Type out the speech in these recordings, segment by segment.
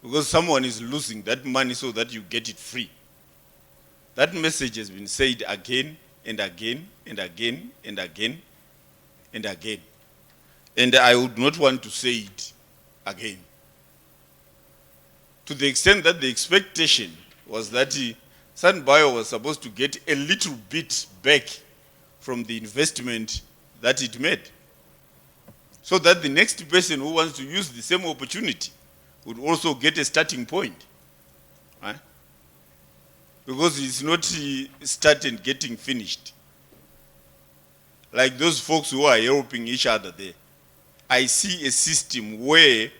because someone is losing that money so that you get it free. That message has been said again and again and again and again and again. And I would not want to say it again. To the extent that the expectation was that SANBio was supposed to get a little bit back from the investment that it made, so that the next person who wants to use the same opportunity would also get a starting point. Right? Because it's not start and getting finished. Like those folks who are helping each other there. I see a system where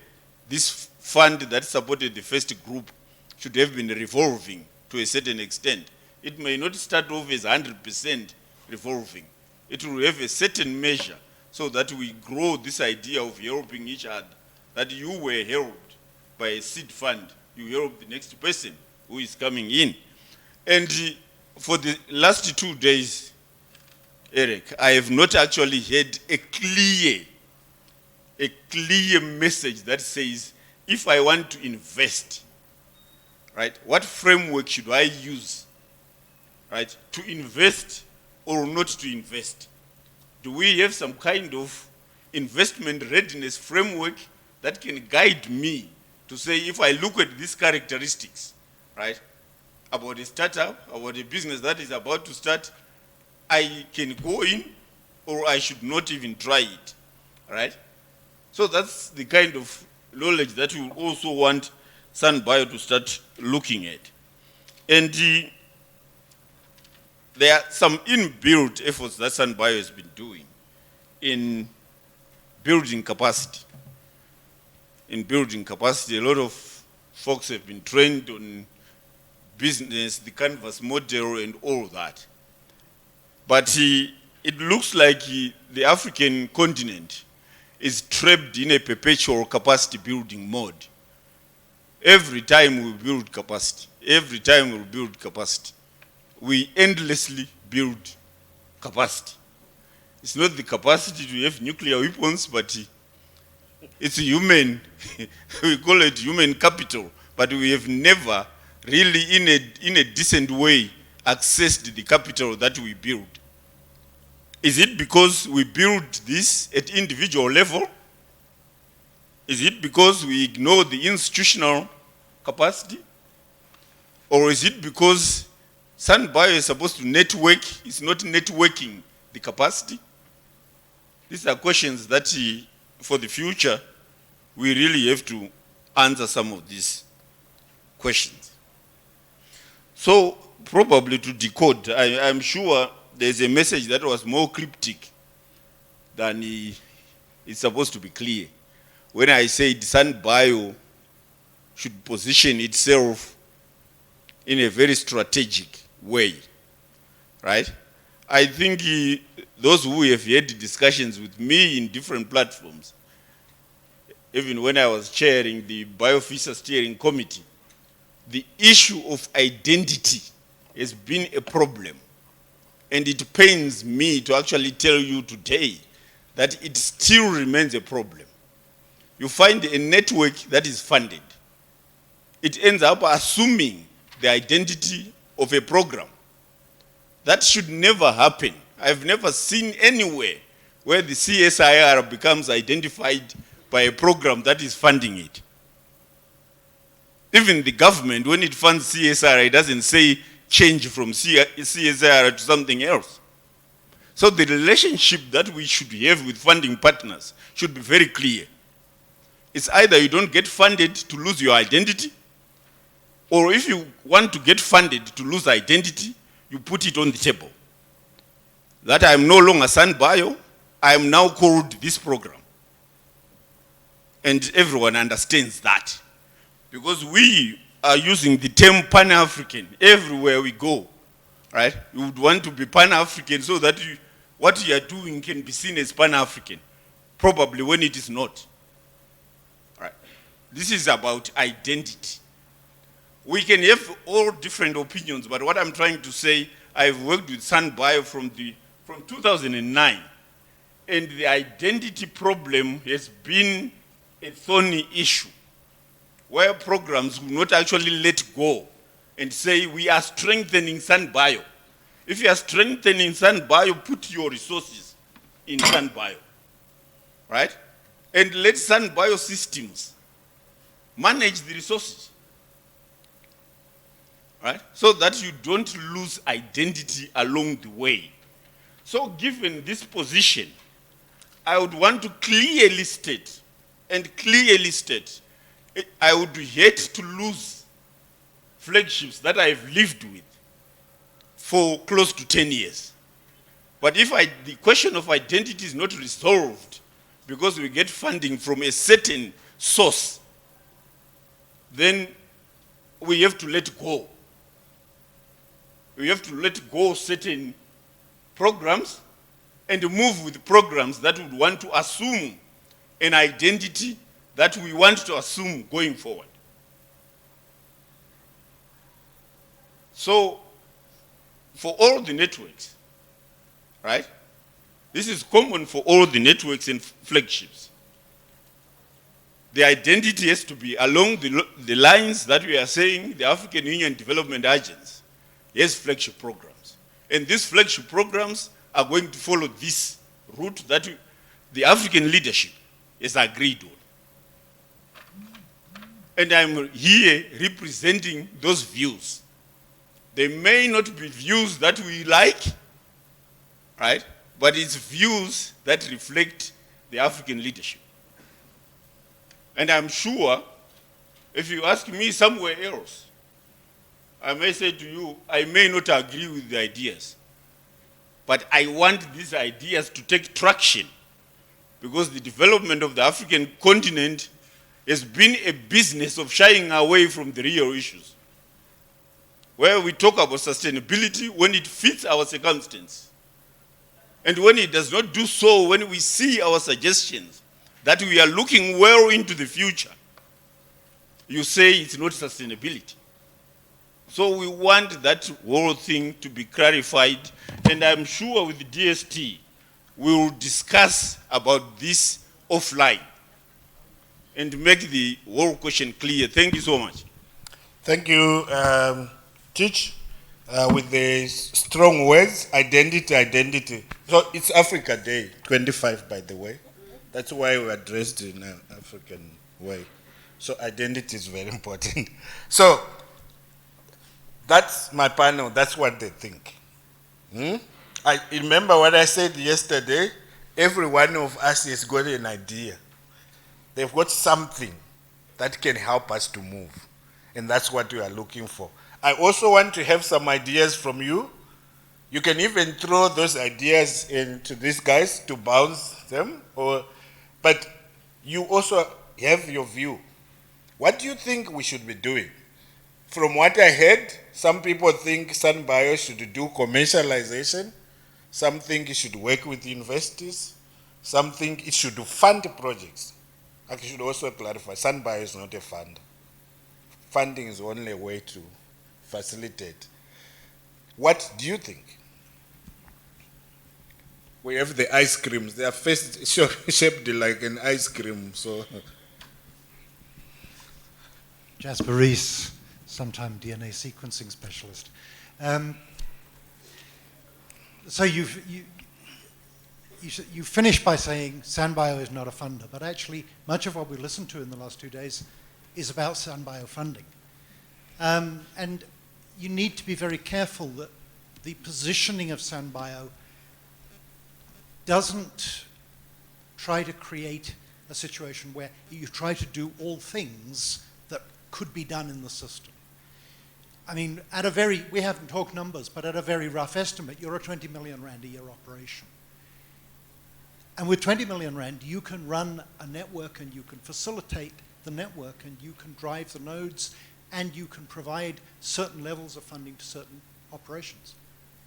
this fund that supported the first group should have been revolving to a certain extent. It may not start off as 100% revolving. It will have a certain measure so that we grow this idea of helping each other, that you were helped by a seed fund, you help the next person who is coming in. And for the last 2 days, Eric, I have not actually had a clear message that says, if I want to invest, right, what framework should I use, right, to invest or not to invest? Do we have some kind of investment readiness framework that can guide me to say, if I look at these characteristics, right, about a startup, about a business that is about to start, I can go in or I should not even try it, right? So that's the kind of knowledge that we also want SANBio to start looking at. And there are some inbuilt efforts that SANBio has been doing in building capacity. In building capacity, a lot of folks have been trained on business, the canvas model and all that. But it looks like the African continent is trapped in a perpetual capacity building mode. Every time we build capacity, we endlessly build capacity. It's not the capacity to have nuclear weapons, but it's human, we call it human capital, but we have never really in a decent way accessed the capital that we build. Is it because we build this at individual level? Is it because we ignore the institutional capacity? Or is it because SANBio is supposed to network, it's not networking the capacity? These are questions that for the future, we really have to answer some of these questions. So probably to decode, I'm sure there's a message that was more cryptic than it's supposed to be clear. When I said SANBio should position itself in a very strategic way, right? I think those who have had discussions with me in different platforms, even when I was chairing the Biofisa Steering Committee, the issue of identity has been a problem. And it pains me to actually tell you today that it still remains a problem. You find a network that is funded. It ends up assuming the identity of a program. That should never happen. I've never seen anywhere where the CSIR becomes identified by a program that is funding it. Even the government, when it funds CSIR, it doesn't say change from CSIR to something else. So the relationship that we should have with funding partners should be very clear. It's either you don't get funded to lose your identity, or if you want to get funded to lose identity, you put it on the table. That I am no longer SANBio, I am now called this program. And everyone understands that. Because we are using the term Pan-African everywhere we go, right? You would want to be Pan-African so that what you are doing can be seen as Pan-African, probably when it is not. Right? This is about identity. We can have all different opinions, but what I'm trying to say, I've worked with SANBio from 2009, and the identity problem has been a thorny issue where programs will not actually let go and say, we are strengthening SANBio. If you are strengthening SANBio, put your resources in SANBio, right? And let SANBio systems manage the resources, right? So that you don't lose identity along the way. So given this position, I would want to clearly state, I would hate to lose flagships that I've lived with for close to 10 years. But if the question of identity is not resolved because we get funding from a certain source, then we have to let go. We have to let go certain programs and move with programs that would want to assume an identity that we want to assume going forward. So, for all the networks, right? This is common for all the networks and flagships. The identity has to be along the lines that we are saying the African Union Development Agency has flagship programs. And these flagship programs are going to follow this route that the African leadership has agreed on. And I'm here representing those views. They may not be views that we like, right? But it's views that reflect the African leadership. And I'm sure if you ask me somewhere else, I may say to you, I may not agree with the ideas, but I want these ideas to take traction because the development of the African continent has been a business of shying away from the real issues. Where we talk about sustainability when it fits our circumstance. And when it does not do so, when we see our suggestions that we are looking well into the future, you say it's not sustainability. So we want that whole thing to be clarified, and I'm sure with the DST, we will discuss about this offline and make the whole question clear. Thank you so much. Thank you, Teach, with the strong words, identity. So it's Africa Day, 25, by the way. That's why we are dressed in an African way. So identity is very important. So that's my panel. That's what they think. I remember what I said yesterday. Every one of us has got an idea. They've got something that can help us to move. And that's what we are looking for. I also want to have some ideas from you. You can even throw those ideas into these guys to bounce them. But you also have your view. What do you think we should be doing? From what I heard, some people think SANBio should do commercialization. Some think it should work with universities. Some think it should fund projects. I should also clarify, SANBio is not a fund. Funding is only a way to facilitate. What do you think? We have the ice creams. They are first shaped like an ice cream. So, Jasper Rees, sometime DNA sequencing specialist. So you finished by saying SANBio is not a funder, but actually much of what we listened to in the last 2 days is about SANBio funding. And you need to be very careful that the positioning of SANBio doesn't try to create a situation where you try to do all things that could be done in the system. I mean, we haven't talked numbers, but at a very rough estimate, you're a 20 million rand a year operation. And with 20 million rand, you can run a network and you can facilitate the network and you can drive the nodes and you can provide certain levels of funding to certain operations.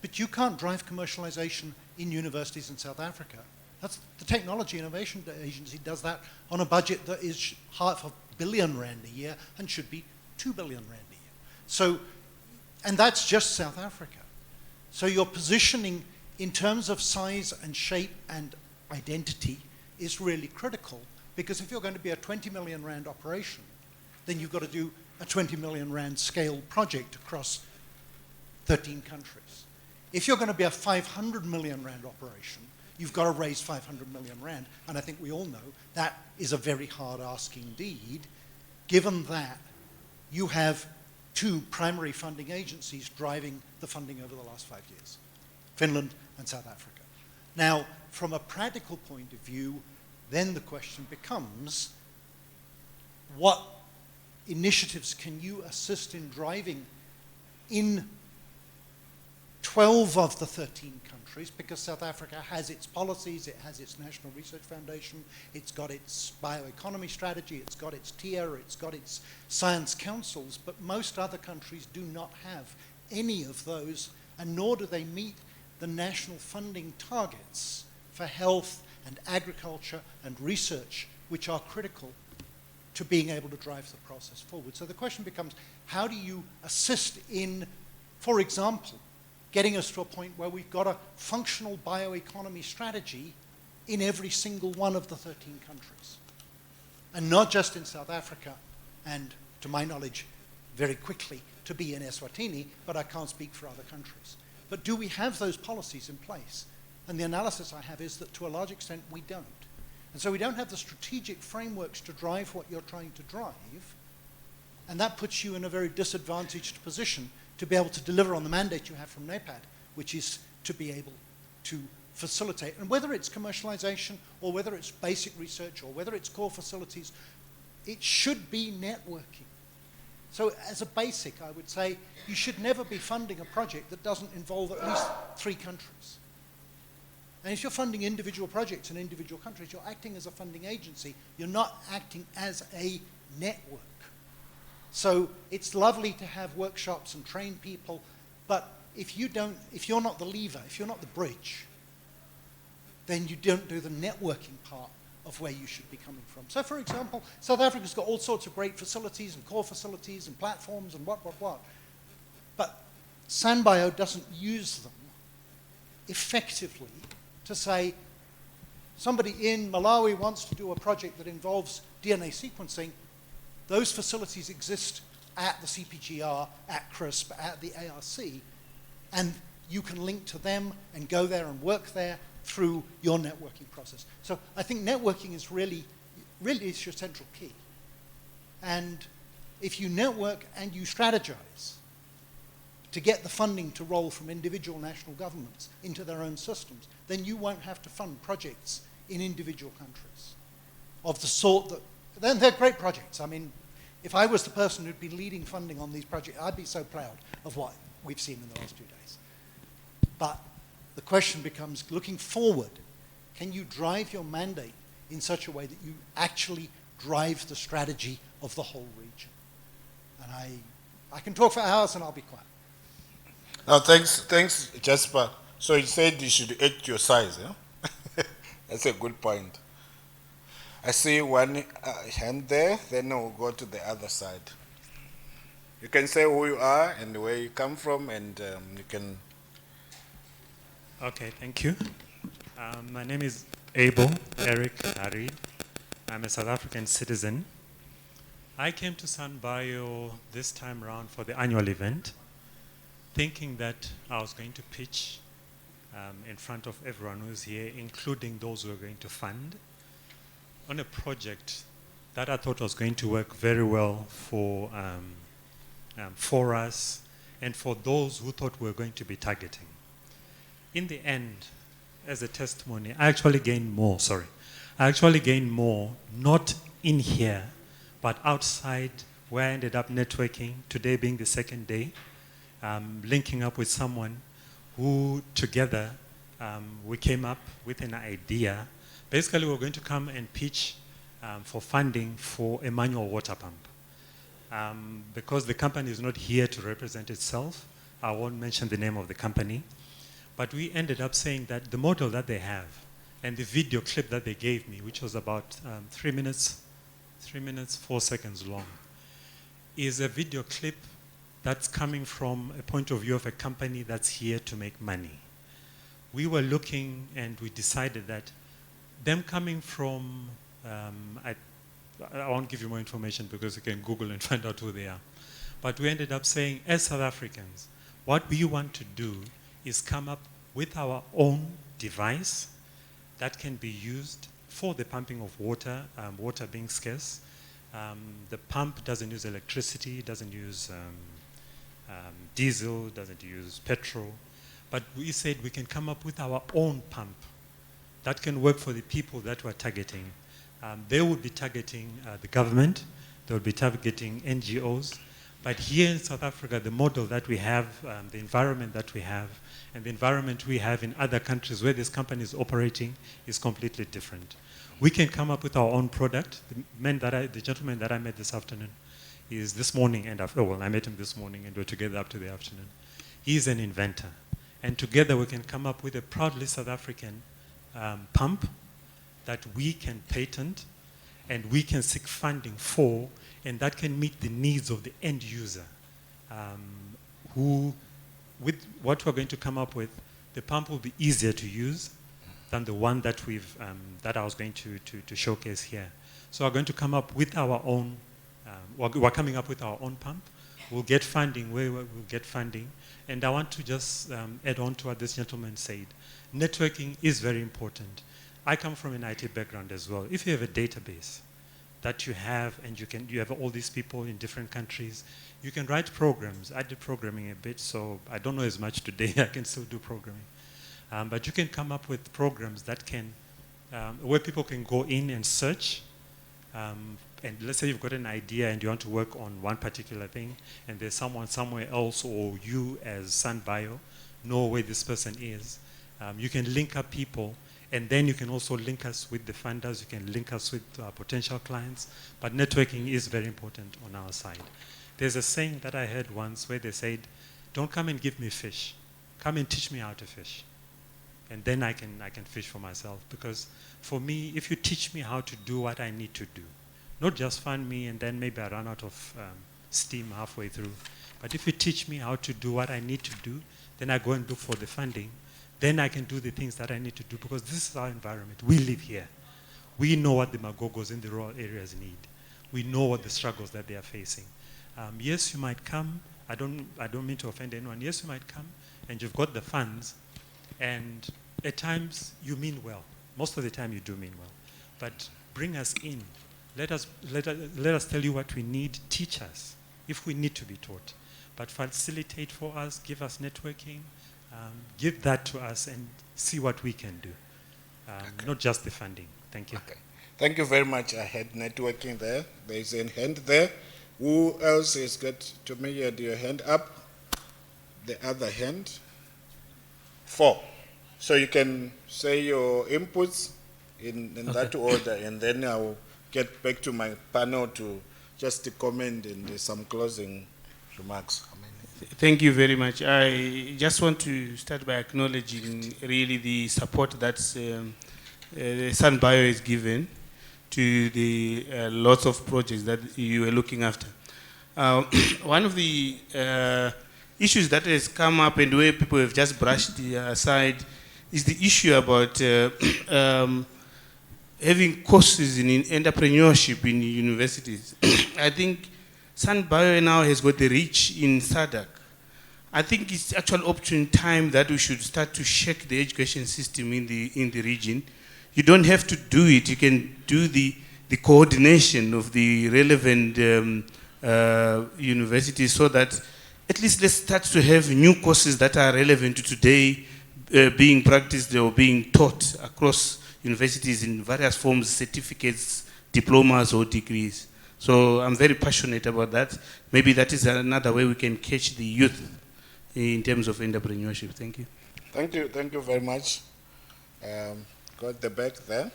But you can't drive commercialization in universities in South Africa. That's the Technology Innovation Agency does that on a budget that is R500 million rand a year and should be 2 billion rand a year. So, and that's just South Africa. So your positioning in terms of size and shape and identity is really critical, because if you're going to be a 20 million rand operation, then you've got to do a 20 million rand scale project across 13 countries. If you're going to be a 500 million rand operation, you've got to raise 500 million rand, and I think we all know that is a very hard ask indeed, given that you have two primary funding agencies driving the funding over the last 5 years, Finland and South Africa. Now, from a practical point of view, then the question becomes, what initiatives can you assist in driving in 12 of the 13 countries, because South Africa has its policies, it has its National Research Foundation, it's got its bioeconomy strategy, it's got its TIA, it's got its science councils, but most other countries do not have any of those, and nor do they meet the national funding targets for health and agriculture and research, which are critical to being able to drive the process forward. So the question becomes, how do you assist in, for example, getting us to a point where we've got a functional bioeconomy strategy in every single one of the 13 countries? And not just in South Africa, and to my knowledge, very quickly to be in Eswatini, but I can't speak for other countries. But do we have those policies in place? And the analysis I have is that to a large extent we don't. And so we don't have the strategic frameworks to drive what you're trying to drive, and that puts you in a very disadvantaged position to be able to deliver on the mandate you have from NAPAD, which is to be able to facilitate, and whether it's commercialization or whether it's basic research or whether it's core facilities, it should be networking. So as a basic, I would say you should never be funding a project that doesn't involve at least 3 countries. And if you're funding individual projects in individual countries, you're acting as a funding agency. You're not acting as a network. So it's lovely to have workshops and train people, but if you're not the lever, if you're not the bridge, then you don't do the networking part of where you should be coming from. So for example, South Africa's got all sorts of great facilities and core facilities and platforms and what. But SANBio doesn't use them effectively to say, somebody in Malawi wants to do a project that involves DNA sequencing. Those facilities exist at the CPGR, at CRISP, at the ARC, and you can link to them and go there and work there through your networking process. So I think networking is really is your central key. And if you network and you strategize to get the funding to roll from individual national governments into their own systems, then you won't have to fund projects in individual countries of the sort that, then they're great projects. I mean, if I was the person who'd be leading funding on these projects, I'd be so proud of what we've seen in the last 2 days. But the question becomes, looking forward, can you drive your mandate in such a way that you actually drive the strategy of the whole region? And I can talk for hours and I'll be quiet. No, thanks, Jasper. So you said you should act your size, yeah? That's a good point. I see one hand there, then we'll go to the other side. You can say who you are and where you come from, and you can... Okay, thank you. My name is Abel Eric Harry. I'm a South African citizen. I came to SANBio this time around for the annual event, thinking that I was going to pitch in front of everyone who's here, including those who are going to fund, on a project that I thought was going to work very well for us and for those who thought we were going to be targeting. In the end, as a testimony, I actually gained more, not in here, but outside, where I ended up networking, today being the second day, linking up with someone who together we came up with an idea. Basically, we're going to come and pitch for funding for a manual water pump. Because the company is not here to represent itself, I won't mention the name of the company, but we ended up saying that the model that they have and the video clip that they gave me, which was about 3 minutes, 4 seconds long, is a video clip that's coming from a point of view of a company that's here to make money. We were looking and we decided that them coming from I won't give you more information because you can Google and find out who they are. But we ended up saying, as South Africans, what we want to do is come up with our own device that can be used for the pumping of water, water being scarce. The pump doesn't use electricity, doesn't use diesel, doesn't use petrol. But we said we can come up with our own pump that can work for the people that we're targeting. They would be targeting the government, they would be targeting NGOs. But here in South Africa, the model that we have, the environment that we have, and the environment we have in other countries where this company is operating is completely different. We can come up with our own product. The gentleman that I met this afternoon is this morning, and I met him this morning and we're together up to the afternoon. He's an inventor. And together we can come up with a proudly South African pump that we can patent and we can seek funding for, and that can meet the needs of the end user, who, with what we're going to come up with, the pump will be easier to use than the one that that I was going to showcase here. So we're going to come up with our own, we're coming up with our own pump. We'll get funding where we'll get funding. And I want to just add on to what this gentleman said. Networking is very important. I come from an IT background as well. If you have a database that you have, and you have all these people in different countries, you can write programs. I did programming a bit, so I don't know as much today. I can still do programming. But you can come up with programs that can, where people can go in and search. And let's say you've got an idea and you want to work on one particular thing, and there's someone somewhere else, or you as SANBio know where this person is. You can link up people, and then you can also link us with the funders, you can link us with potential clients. But networking is very important on our side. There's a saying that I heard once where they said, don't come and give me fish. Come and teach me how to fish. And then I can fish for myself. Because for me, if you teach me how to do what I need to do, not just fund me and then maybe I run out of steam halfway through, but if you teach me how to do what I need to do, then I go and look for the funding. Then I can do the things that I need to do, because this is our environment. We live here. We know what the Magogos in the rural areas need. We know what the struggles that they are facing. Yes, you might come. I don't mean to offend anyone. Yes, you might come, and you've got the funds, and at times you mean well. Most of the time you do mean well. But bring us in. Let us tell you what we need. Teach us if we need to be taught. But facilitate for us. Give us networking. Give that to us and see what we can do. Okay. Not just the funding. Thank you. Okay. Thank you very much. I had networking there. There is a hand there. Who else has got to me? You had your hand up. The other hand. 4. So you can say your inputs in that order, and then I'll get back to my panel to just comment and some closing remarks. Thank you very much. I just want to start by acknowledging really the support that SANBio is given to the lots of projects that you are looking after. One of the issues that has come up and where people have just brushed aside is the issue about having courses in entrepreneurship in universities. I think SANBio now has got the reach in SADC. I think it's actual opportune time that we should start to shake the education system in the region. You don't have to do it. You can do the coordination of the relevant universities, so that at least let's start to have new courses that are relevant to today, being practiced or being taught across universities in various forms, certificates, diplomas or degrees. So I'm very passionate about that. Maybe that is another way we can catch the youth in terms of entrepreneurship. Thank you. Thank you very much. Got the back there.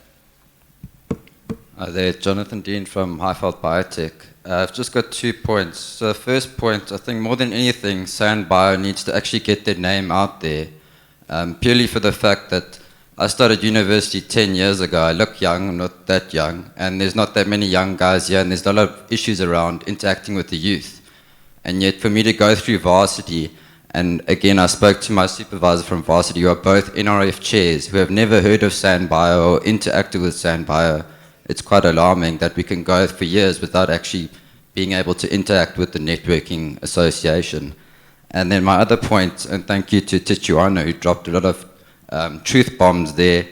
There, Jonathan Dean from Highveld Biotech. I've just got 2 points. So the first point, I think more than anything, SANBio needs to actually get their name out there, purely for the fact that I started university 10 years ago. I look young, I'm not that young, and there's not that many young guys here, and there's a lot of issues around interacting with the youth. And yet for me to go through varsity, and again I spoke to my supervisor from varsity, who are both NRF chairs, who have never heard of SANBio or interacted with SANBio, it's quite alarming that we can go for years without actually being able to interact with the networking association. And then my other point, and thank you to Tichuana, who dropped a lot of truth bombs there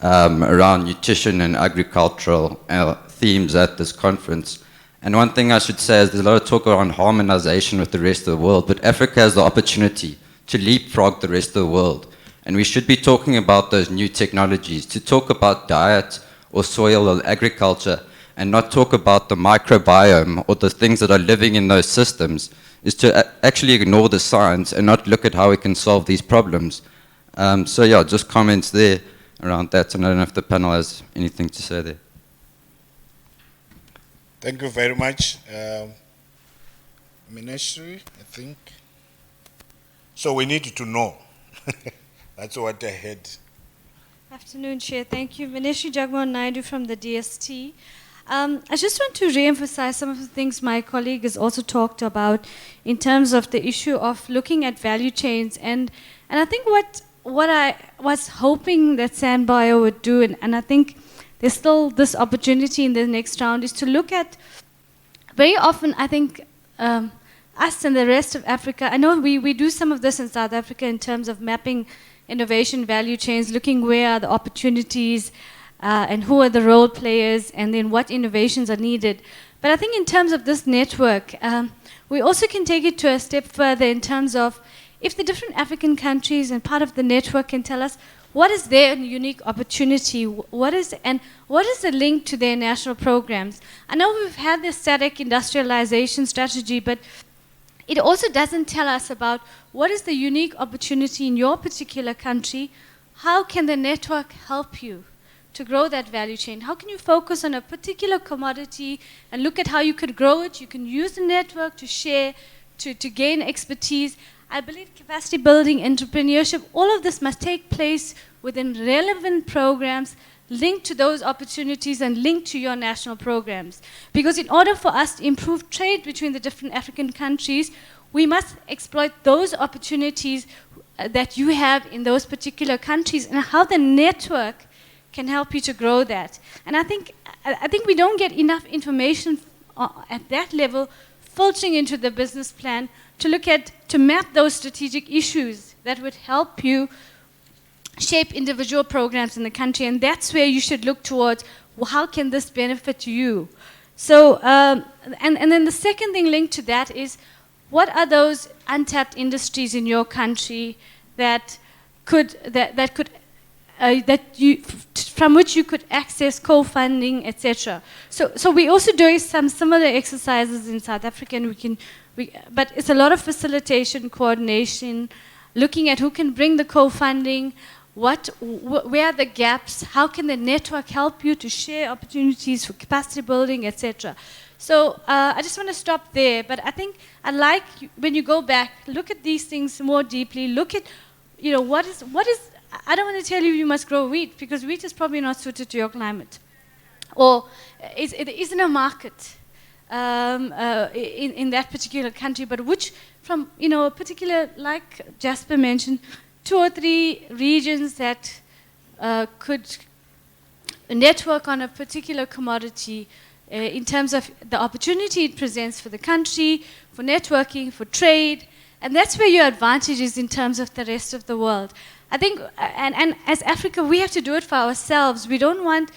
around nutrition and agricultural themes at this conference. And one thing I should say is there's a lot of talk around harmonization with the rest of the world, but Africa has the opportunity to leapfrog the rest of the world. And we should be talking about those new technologies, to talk about diet or soil or agriculture, and not talk about the microbiome or the things that are living in those systems, is to actually ignore the science and not look at how we can solve these problems. So yeah, just comments there around that, and I don't know if the panel has anything to say there. Thank you very much. Ministry, I think. So we need to know. That's what I had. Afternoon, Chair. Thank you. Ministry Jagmohan Naidu from the DST. I just want to re-emphasize some of the things my colleague has also talked about in terms of the issue of looking at value chains. And I think what I was hoping that SANBio would do, and I think there's still this opportunity in the next round, is to look at, very often, I think, us and the rest of Africa. I know we do some of this in South Africa in terms of mapping innovation value chains, looking where are the opportunities, and who are the role players, and then what innovations are needed. But I think in terms of this network, we also can take it to a step further in terms of if the different African countries and part of the network can tell us what is their unique opportunity, what is the link to their national programs. I know we've had this SADC industrialization strategy, but it also doesn't tell us about what is the unique opportunity in your particular country. How can the network help you to grow that value chain? How can you focus on a particular commodity and look at how you could grow it? You can use the network to share, to gain expertise. I believe capacity building, entrepreneurship, all of this must take place within relevant programs linked to those opportunities and linked to your national programs. Because in order for us to improve trade between the different African countries, we must exploit those opportunities that you have in those particular countries and how the network can help you to grow that. And I think we don't get enough information at that level filtering into the business plan to map those strategic issues that would help you shape individual programs in the country. And that's where you should look towards, well, how can this benefit you? So, and then the second thing linked to that is, what are those untapped industries in your country from which you could access co-funding, etc. So we're also doing some similar exercises in South Africa, and but it's a lot of facilitation, coordination, looking at who can bring the co-funding, where are the gaps, how can the network help you to share opportunities for capacity building, etc. So I just want to stop there, but I think I'd like, when you go back, look at these things more deeply, look at, what is, I don't want to tell you you must grow wheat, because wheat is probably not suited to your climate. Or it isn't a market in that particular country, but which from, a particular, like Jasper mentioned, 2 or 3 regions that could network on a particular commodity in terms of the opportunity it presents for the country, for networking, for trade, and that's where your advantage is in terms of the rest of the world. I think, and as Africa, we have to do it for ourselves. We don't want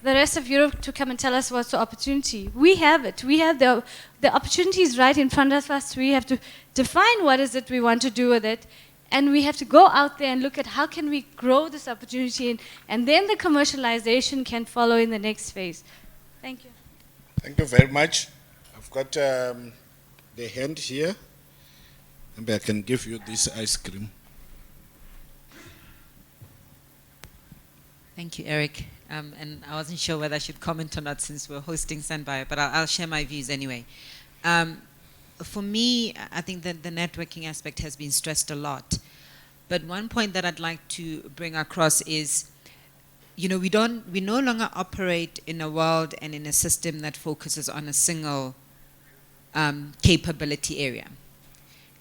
the rest of Europe to come and tell us what's the opportunity. We have it. We have the opportunities right in front of us. We have to define what is it we want to do with it, and we have to go out there and look at how can we grow this opportunity, and then the commercialization can follow in the next phase. Thank you. Thank you very much. I've got the hand here. Maybe I can give you this ice cream. Thank you, Eric. And I wasn't sure whether I should comment or not since we're hosting SANBio, but I'll share my views anyway. For me, I think that the networking aspect has been stressed a lot. But one point that I'd like to bring across is, we no longer operate in a world and in a system that focuses on a single capability area.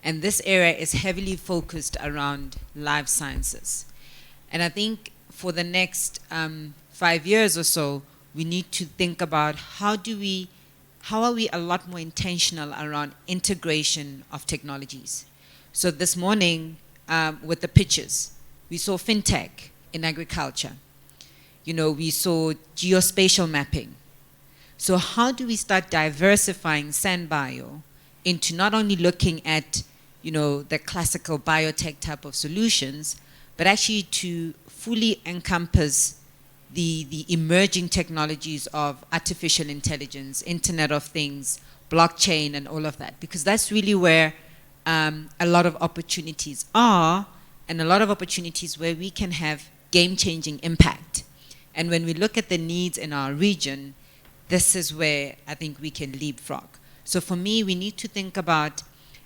And this area is heavily focused around life sciences. And I think for the next 5 years or so, we need to think about how are we a lot more intentional around integration of technologies. So this morning, with the pictures, we saw fintech in agriculture. You know, we saw geospatial mapping. So how do we start diversifying SANBio into not only looking at, you know, the classical biotech type of solutions, but actually to fully encompass the emerging technologies of artificial intelligence, Internet of Things, blockchain, and all of that, because that's really where a lot of opportunities are, and a lot of opportunities where we can have game-changing impact. And when we look at the needs in our region, this is where I think we can leapfrog. So for me, we need to think about,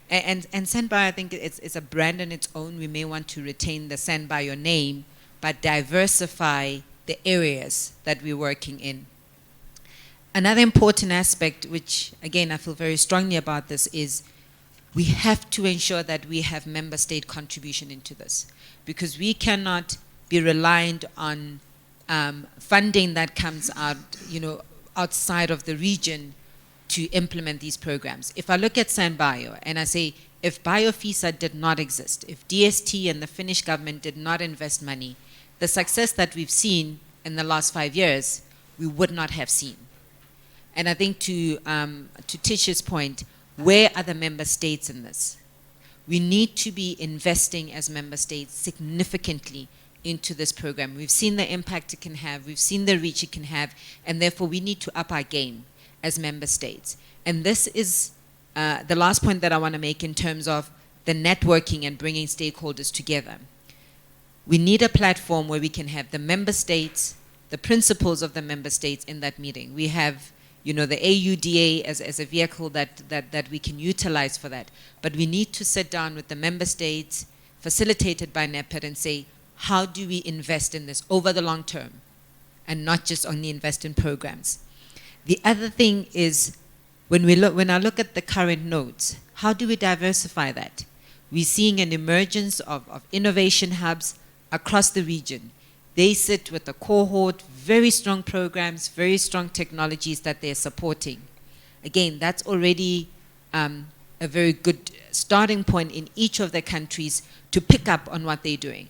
and SANBio, I think it's a brand on its own. We may want to retain the SANBio name, but diversify the areas that we're working in. Another important aspect, which again I feel very strongly about this, is we have to ensure that we have member state contribution into this, because we cannot be reliant on funding that comes out, you know, outside of the region to implement these programs. If I look at SANBio and I say, if BioFISA did not exist, if DST and the Finnish government did not invest money, the success that we've seen in the last 5 years, we would not have seen. And I think to Tish's point, where are the member states in this? We need to be investing as member states significantly into this program. We've seen the impact it can have, we've seen the reach it can have, and therefore we need to up our game as member states. And this is the last point that I want to make in terms of the networking and bringing stakeholders together. We need a platform where we can have the member states, the principals of the member states in that meeting. We have, you know, the AUDA as a vehicle that we can utilize for that. But we need to sit down with the member states, facilitated by NEPID, and say, how do we invest in this over the long term and not just only invest in programs? The other thing is, when I look at the current nodes, how do we diversify that? We're seeing an emergence of innovation hubs across the region. They sit with a cohort, very strong programs, very strong technologies that they're supporting. Again, that's already a very good starting point in each of the countries to pick up on what they're doing.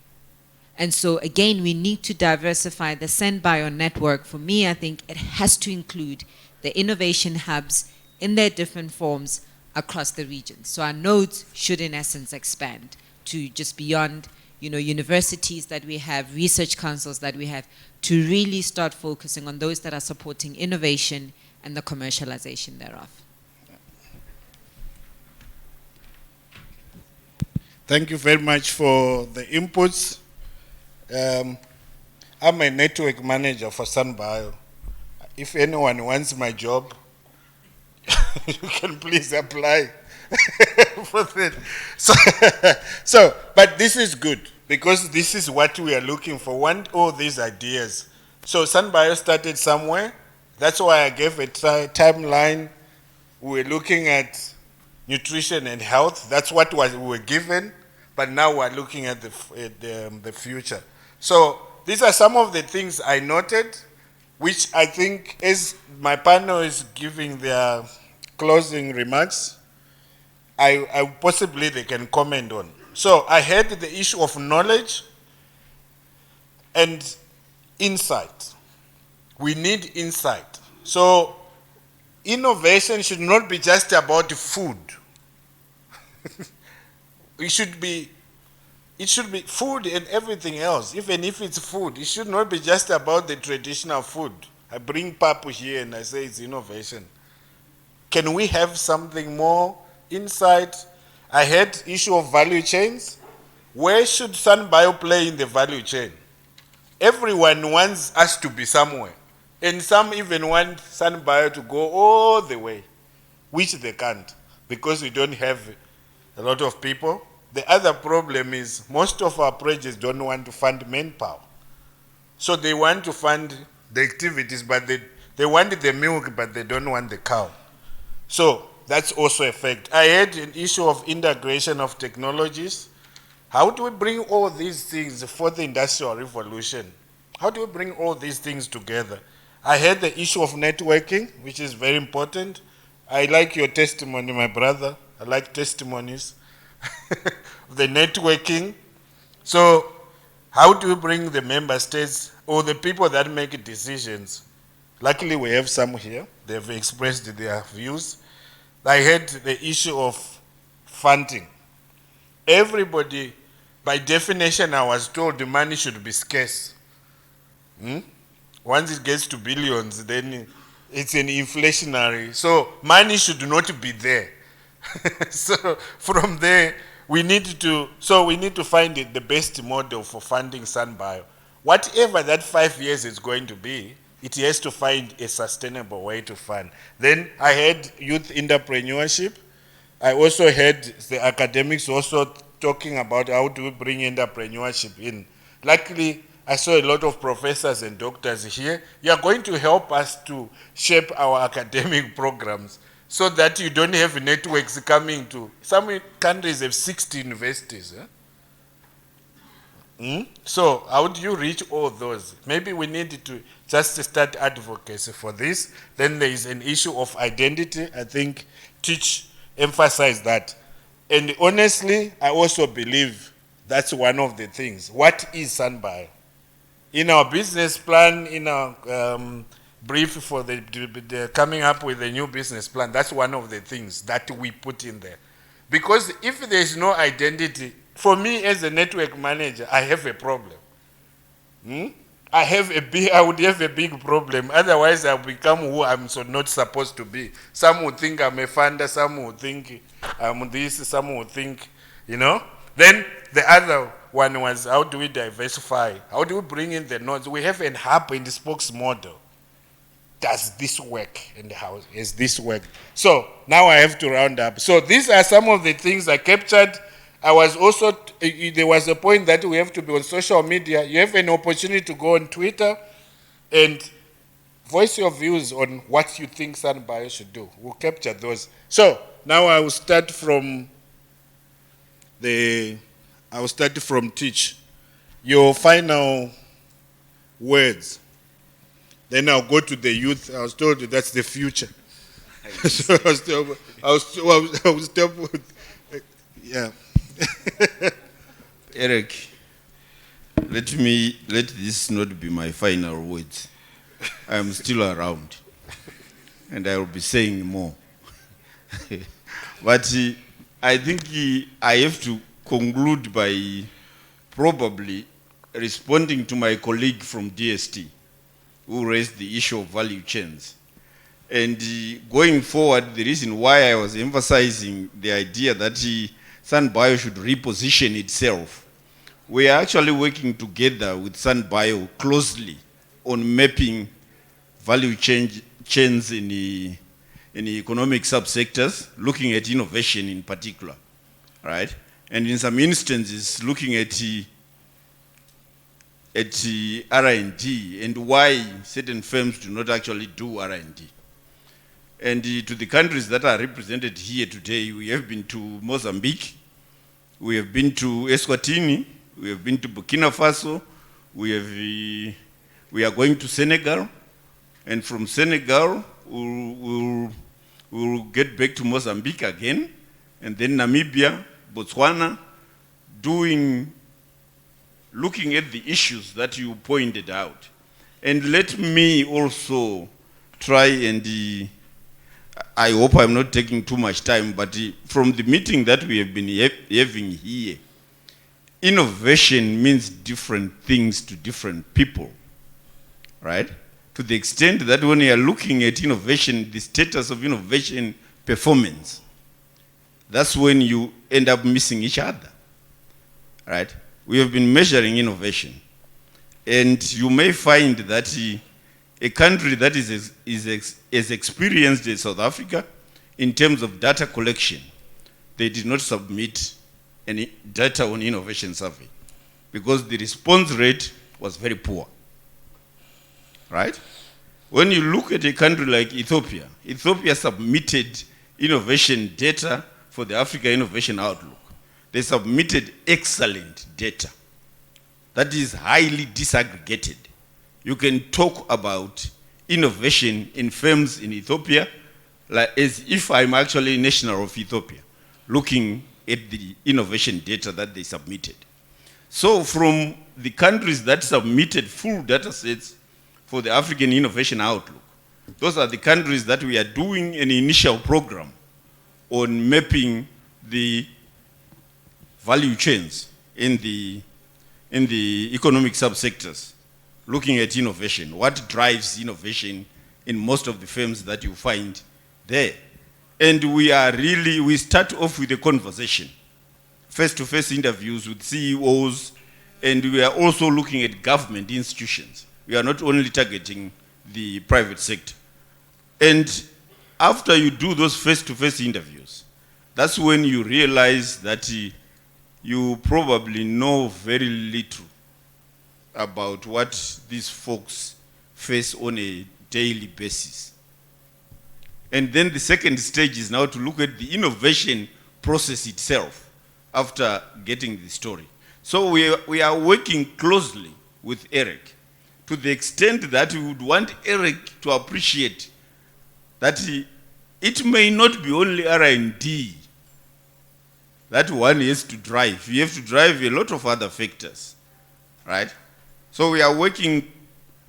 And so again, we need to diversify the SANBio network. For me, I think it has to include the innovation hubs in their different forms across the region. So our nodes should in essence expand to just beyond, you know, universities that we have, research councils that we have, to really start focusing on those that are supporting innovation and the commercialization thereof. Thank you very much for the inputs. I'm a network manager for SANBio. If anyone wants my job, you can please apply for that. But this is good, because this is what we are looking for. Want all these ideas. So SANBio started somewhere. That's why I gave a timeline. We're looking at nutrition and health. That's what we were given, but now we're looking at the future. So these are some of the things I noted, which I think, as my panel is giving their closing remarks, I possibly they can comment on. So I had the issue of knowledge and insight. We need insight. So innovation should not be just about food. It should be food and everything else. Even if it's food, it should not be just about the traditional food. I bring papu here and I say it's innovation. Can we have something more insight? I had issue of value chains. Where should SANBio play in the value chain? Everyone wants us to be somewhere. And some even want SANBio to go all the way, which they can't, because we don't have a lot of people. The other problem is most of our projects don't want to fund manpower. So they want to fund the activities, but they want the milk, but they don't want the cow. So that's also a fact. I had an issue of integration of technologies. How do we bring all these things for the Industrial Revolution? How do we bring all these things together? I had the issue of networking, which is very important. I like your testimony, my brother. I like testimonies. The networking. So, how do you bring the member states or the people that make decisions? Luckily, we have some here. They've expressed their views. I had the issue of funding. Everybody, by definition, I was told the money should be scarce. Once it gets to billions, then it's an inflationary. So money should not be there. So from there, we need to find the best model for funding SANBio. Whatever that 5 years is going to be, it has to find a sustainable way to fund. Then I had youth entrepreneurship. I also had the academics also talking about how do we bring entrepreneurship in. Luckily, I saw a lot of professors and doctors here. You are going to help us to shape our academic programs so that you don't have networks coming to. Some countries have 60 universities. So how do you reach all those? Maybe we need to just start advocacy for this. Then there is an issue of identity. I think Teach emphasized that. And honestly, I also believe that's one of the things. What is SANBio? In our business plan, in our brief for the coming up with a new business plan, that's one of the things that we put in there. Because if there is no identity, for me as a network manager, I have a problem. I would have a big problem. Otherwise, I'll become who I'm not supposed to be. Some would think I'm a funder, some would think I'm this, some would think, Then the other one was, how do we diversify? How do we bring in the nodes? We have a hub and spokes model. Does this work in the house? Is this work? So now I have to round up. So these are some of the things I captured. I was also, there was a point that we have to be on social media. You have an opportunity to go on Twitter and voice your views on what you think SANBio should do. We'll capture those. So now I will start from Teach. Your final words. Then I'll go to the youth. I was told you that's the future. So I was stop with, yeah. Eric, let this not be my final words. I am still around, and I will be saying more. But I think I have to conclude by probably responding to my colleague from DST, who raised the issue of value chains. And going forward, the reason why I was emphasizing the idea that SANBio should reposition itself, we are actually working together with SANBio closely on mapping value chains in the economic subsectors, looking at innovation in particular, right? And in some instances, looking at R&D and why certain firms do not actually do R&D. And to the countries that are represented here today, we have been to Mozambique, we have been to Eswatini, we have been to Burkina Faso, we are going to Senegal, and from Senegal, we'll get back to Mozambique again, and then Namibia, Botswana, looking at the issues that you pointed out. And let me also try and, I hope I'm not taking too much time, but from the meeting that we have been having here, innovation means different things to different people, right? To the extent that when you are looking at innovation, the status of innovation performance, that's when you end up missing each other, right? We have been measuring innovation. And you may find that a country that is as experienced as South Africa in terms of data collection, they did not submit any data on innovation survey because the response rate was very poor, right? When you look at a country like Ethiopia, Ethiopia submitted innovation data for the Africa Innovation Outlook. They submitted excellent data that is highly disaggregated. You can talk about innovation in firms in Ethiopia, like as if I'm actually a national of Ethiopia, looking at the innovation data that they submitted. So from the countries that submitted full data sets for the African Innovation Outlook, those are the countries that we are doing an initial program on mapping the value chains in the economic subsectors, looking at innovation, what drives innovation in most of the firms that you find there. And we start off with a conversation, face-to-face interviews with CEOs, and we are also looking at government institutions. We are not only targeting the private sector. And after you do those face-to-face interviews, that's when you realize that you probably know very little about what these folks face on a daily basis. And then the second stage is now to look at the innovation process itself after getting the story. So we are working closely with Eric to the extent that we would want Eric to appreciate that it may not be only R&D that one has to drive. You have to drive a lot of other factors, right? So we are working,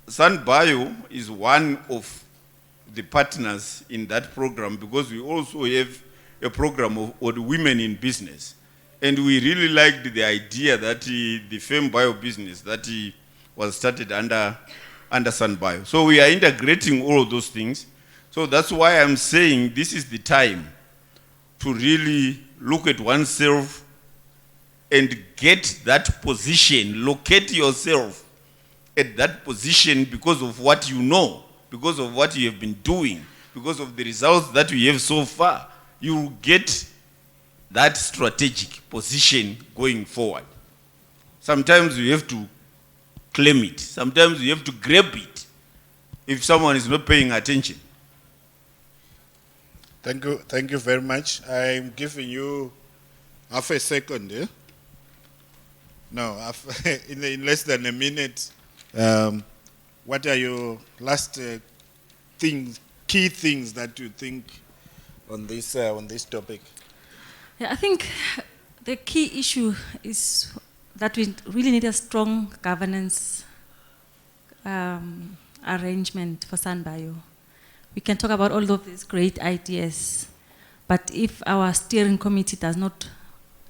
SANBio is one of the partners in that program because we also have a program of women in business. And we really liked the idea that the firm bio business that was started under SANBio. So we are integrating all of those things. So that's why I'm saying this is the time to really look at oneself and get that position, locate yourself at that position because of what you know, because of what you have been doing, because of the results that we have so far. You will get that strategic position going forward. Sometimes you have to claim it. Sometimes you have to grab it if someone is not paying attention. Thank you very much. I'm giving you half a second. Eh? No, in less than a minute. What are your last key things that you think on this topic? Yeah, I think the key issue is that we really need a strong governance arrangement for SANBio. We can talk about all of these great ideas, but if our steering committee does not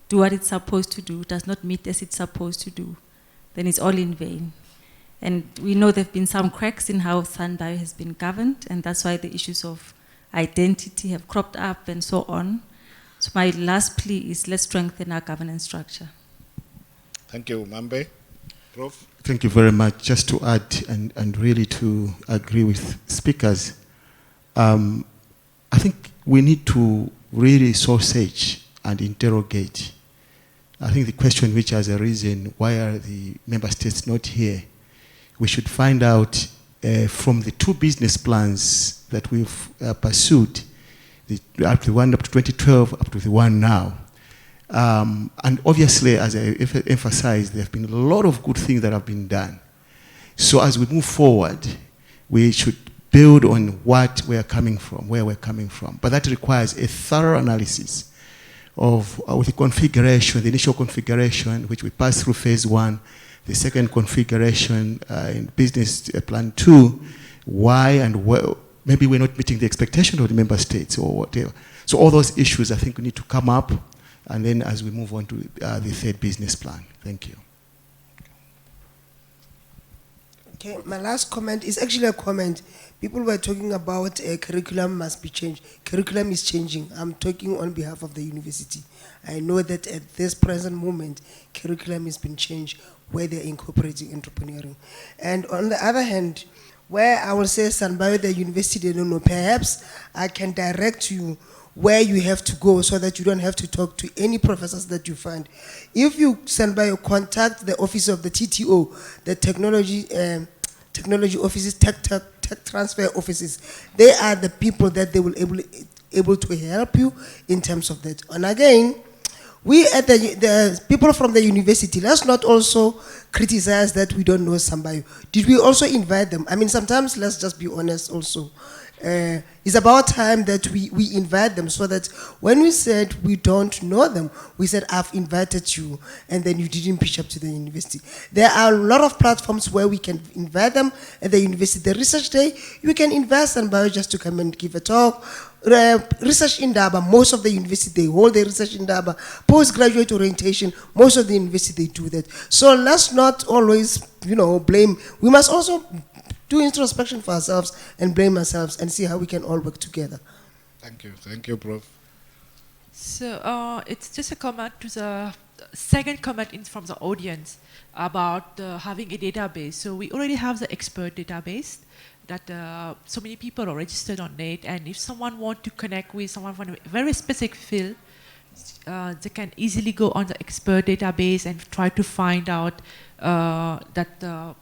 do what it's supposed to do, does not meet as it's supposed to do, then it's all in vain. And we know there have been some cracks in how SANBio has been governed, and that's why the issues of identity have cropped up and so on. So my last plea is let's strengthen our governance structure. Thank you, Mambe. Prof? Thank you very much. Just to add and really to agree with speakers, I think we need to really soul search and interrogate. I think the question which has arisen, why are the member states not here? We should find out from the two business plans that we've pursued, the one up to 2012, up to the one now. And obviously, as I emphasized, there have been a lot of good things that have been done. So as we move forward, we should build on what we're coming from, where we're coming from. But that requires a thorough analysis of the configuration, the initial configuration, which we passed through phase 1, the second configuration in business plan 2, why and where, maybe we're not meeting the expectation of the member states or whatever. So all those issues I think we need to come up, and then as we move on to the third business plan. Thank you. Okay, my last comment is actually a comment. People were talking about curriculum must be changed. Curriculum is changing. I'm talking on behalf of the university. I know that at this present moment, curriculum has been changed where they're incorporating entrepreneuring. And on the other hand, where I will say SANBio, the university, they don't know, perhaps I can direct you where you have to go so that you don't have to talk to any professors that you find. If you, SANBio, contact the office of the TTO, the technology offices, tech transfer offices, they are the people that they will able to help you in terms of that. And again, we at the people from the university, let's not also criticize that we don't know SANBio. Did we also invite them? I mean, sometimes let's just be honest also. It's about time that we invite them, so that when we said we don't know them, we said, I've invited you, and then you didn't pitch up to the university. There are a lot of platforms where we can invite them at the university. The research day, you can invite SANBio just to come and give a talk. Research in Daba, most of the university, they hold their research in Daba. Postgraduate orientation, most of the university, they do that. So let's not always, blame. We must also do introspection for ourselves and blame ourselves and see how we can all work together. Thank you, Prof. So it's just a comment to the second comment from the audience about having a database. So we already have the expert database that so many people are registered on it, and if someone wants to connect with someone from a very specific field, they can easily go on the expert database and try to find out like the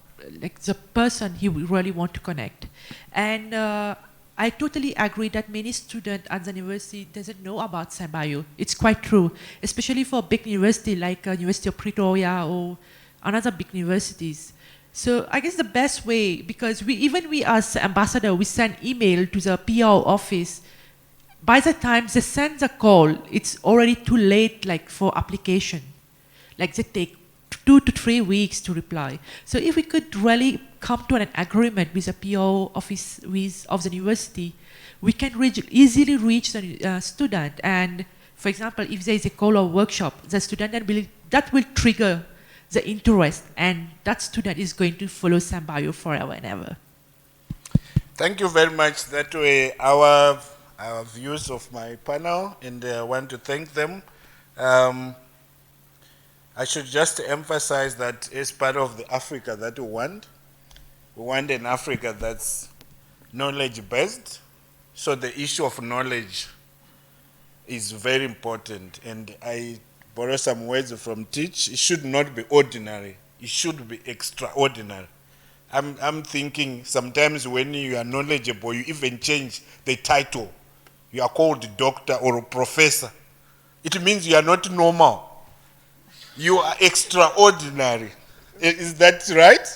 person he really want to connect. And I totally agree that many students at the university doesn't know about SANBio. It's quite true, especially for big university like University of Pretoria or another big universities. So I guess the best way, because we as ambassador, we send email to the PO office. By the time they send the call, it's already too late, like for application. Like they take 2 to 3 weeks to reply. So if we could really come to an agreement with the PO office of the university, we can easily reach the student. And for example, if there is a call or workshop, the student that will trigger the interest, and that student is going to follow SANBio forever and ever. Thank you very much. That way our views of my panel, and I want to thank them. I should just emphasize that as part of the Africa that we want an Africa that's knowledge-based. So the issue of knowledge is very important. And I borrow some words from Teach. It should not be ordinary. It should be extraordinary. I'm thinking sometimes when you are knowledgeable, you even change the title. You are called doctor or a professor. It means you are not normal. You are extraordinary. Is that right?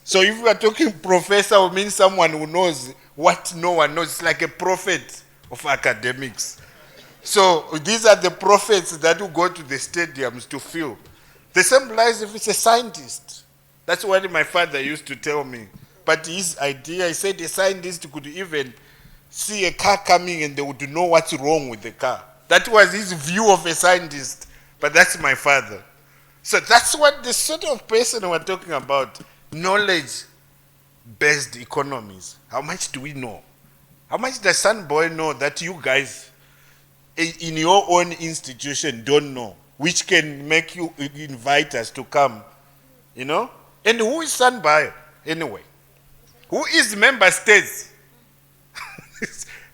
So if we are talking professor, it means someone who knows what no one knows. It's like a prophet of academics. So these are the prophets that will go to the stadiums to fill. The same lies if it's a scientist. That's what my father used to tell me. But his idea, he said a scientist could even see a car coming and they would know what's wrong with the car. That was his view of a scientist. But that's my father. So that's what the sort of person we're talking about, knowledge-based economies. How much do we know? How much does SANBio know that you guys in your own institution don't know, which can make you invite us to come, And who is SANBio anyway? Who is member states?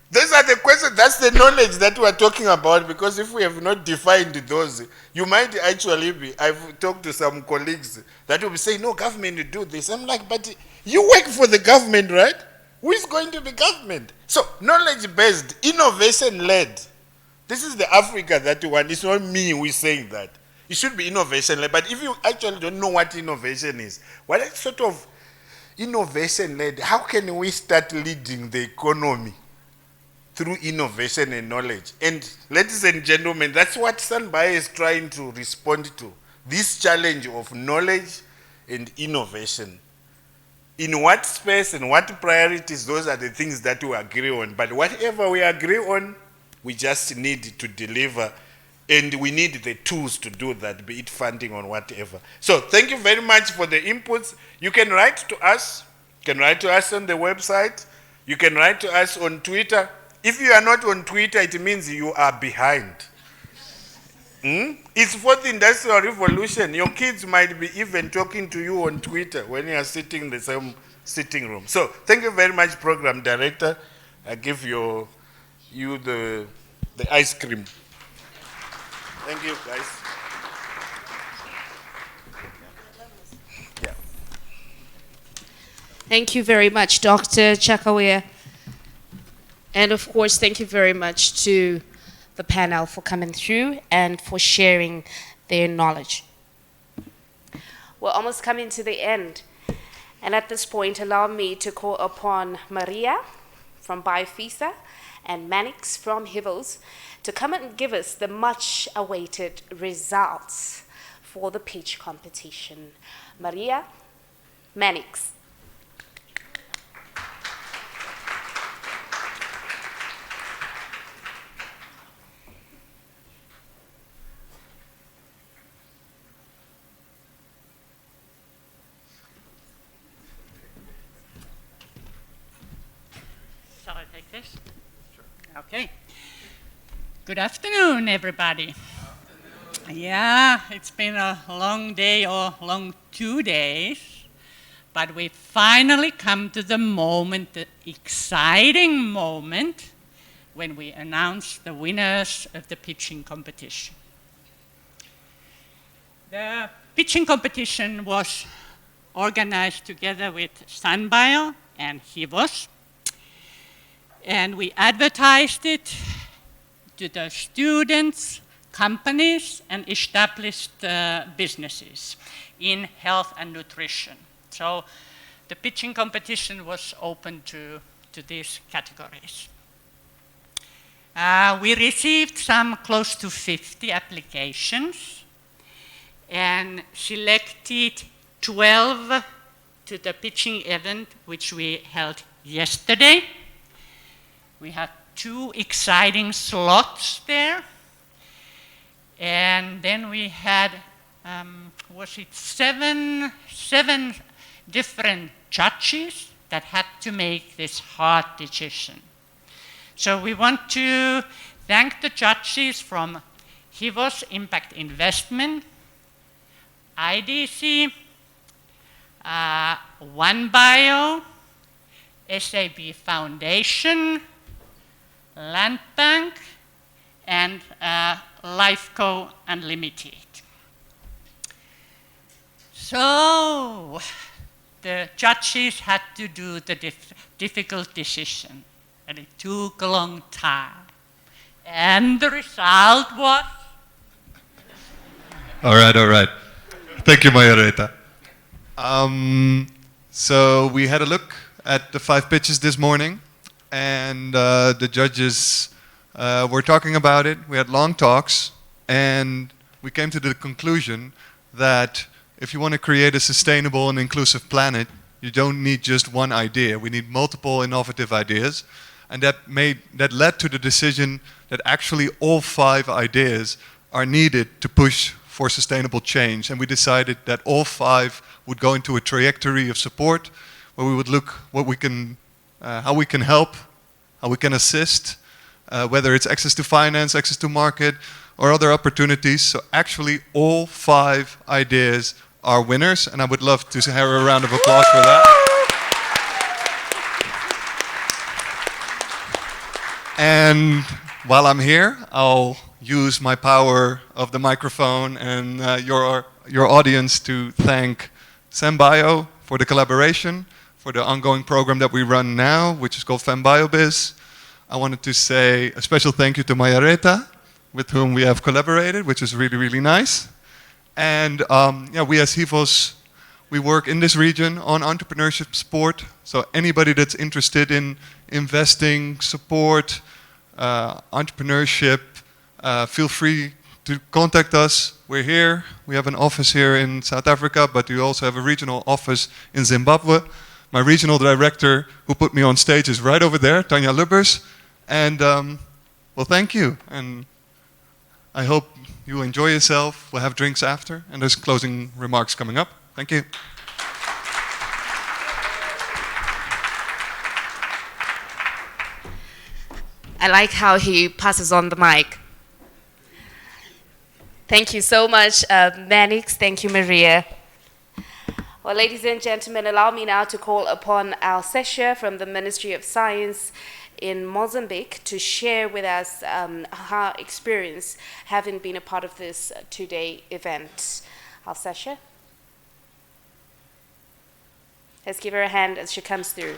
Those are the questions, that's the knowledge that we're talking about, because if we have not defined those, you might actually be, I've talked to some colleagues that will be saying, no, government will do this. I'm like, but you work for the government, right? Who is going to be government? So knowledge-based, innovation-led. This is the Africa that we want. It's not me who is saying that. It should be innovation-led. But if you actually don't know what innovation is, what sort of innovation-led, how can we start leading the economy? Through innovation and knowledge. And ladies and gentlemen, that's what SANBio is trying to respond to. This challenge of knowledge and innovation. In what space and what priorities, those are the things that we agree on. But whatever we agree on, we just need to deliver. And we need the tools to do that, be it funding or whatever. So thank you very much for the inputs. You can write to us. You can write to us on the website. You can write to us on Twitter. If you are not on Twitter, it means you are behind. It's fourth industrial revolution. Your kids might be even talking to you on Twitter when you are sitting in the same sitting room. So thank you very much, Program Director. I give you the ice cream. Thank you, guys. Yeah. Thank you very much, Dr. Chakawea. And of course, thank you very much to the panel for coming through and for sharing their knowledge. We're almost coming to the end. And at this point, allow me to call upon Maria from BioFISA and Manix from Hivos to come and give us the much awaited results for the pitch competition. Maria, Manix. Shall I take this? Sure. Okay. Good afternoon, everybody. Yeah, it's been a long day or long 2 days, but we finally come to the moment, the exciting moment, when we announce the winners of the pitching competition. The pitching competition was organized together with SANBio and Hivos, and we advertised it to the students, companies, and established businesses in health and nutrition. So the pitching competition was open to these categories. We received some close to 50 applications and selected 12 to the pitching event, which we held yesterday. We had 2 exciting slots there. And then we had, seven different judges that had to make this hard decision. So we want to thank the judges from Hivos Impact Investment, IDC, SANBio, SAB Foundation, Land Bank, and Lifeco Unlimited. So the judges had to do the difficult decision, and it took a long time. And the result was? All right. Thank you, Mayareta. So we had a look at the 5 pitches this morning, and the judges were talking about it. We had long talks, and we came to the conclusion that if you want to create a sustainable and inclusive planet, you don't need just one idea. We need multiple innovative ideas, and that led to the decision that actually all 5 ideas are needed to push for sustainable change. And we decided that all 5 would go into a trajectory of support, where we would look what we can, how we can help, how we can assist, whether it's access to finance, access to market, or other opportunities. So actually all 5 ideas are winners, and I would love to have a round of applause for that. And while I'm here, I'll use my power of the microphone and your audience to thank SANBio for the collaboration, for the ongoing program that we run now, which is called FemBioBiz. I wanted to say a special thank you to Mayareta, with whom we have collaborated, which is really, really nice. And we as Hivos, we work in this region on entrepreneurship support. So anybody that's interested in investing, support, entrepreneurship, feel free to contact us. We're here. We have an office here in South Africa, but we also have a regional office in Zimbabwe. My regional director, who put me on stage, is right over there, Tanya Lubbers. And, well, thank you. And I hope you enjoy yourself. We'll have drinks after, and there's closing remarks coming up. Thank you. I like how he passes on the mic. Thank you so much, Manix. Thank you, Maria. Well, ladies and gentlemen, allow me now to call upon Alsessia from the Ministry of Science in Mozambique to share with us her experience having been a part of this 2-day event. Alsessia? Let's give her a hand as she comes through.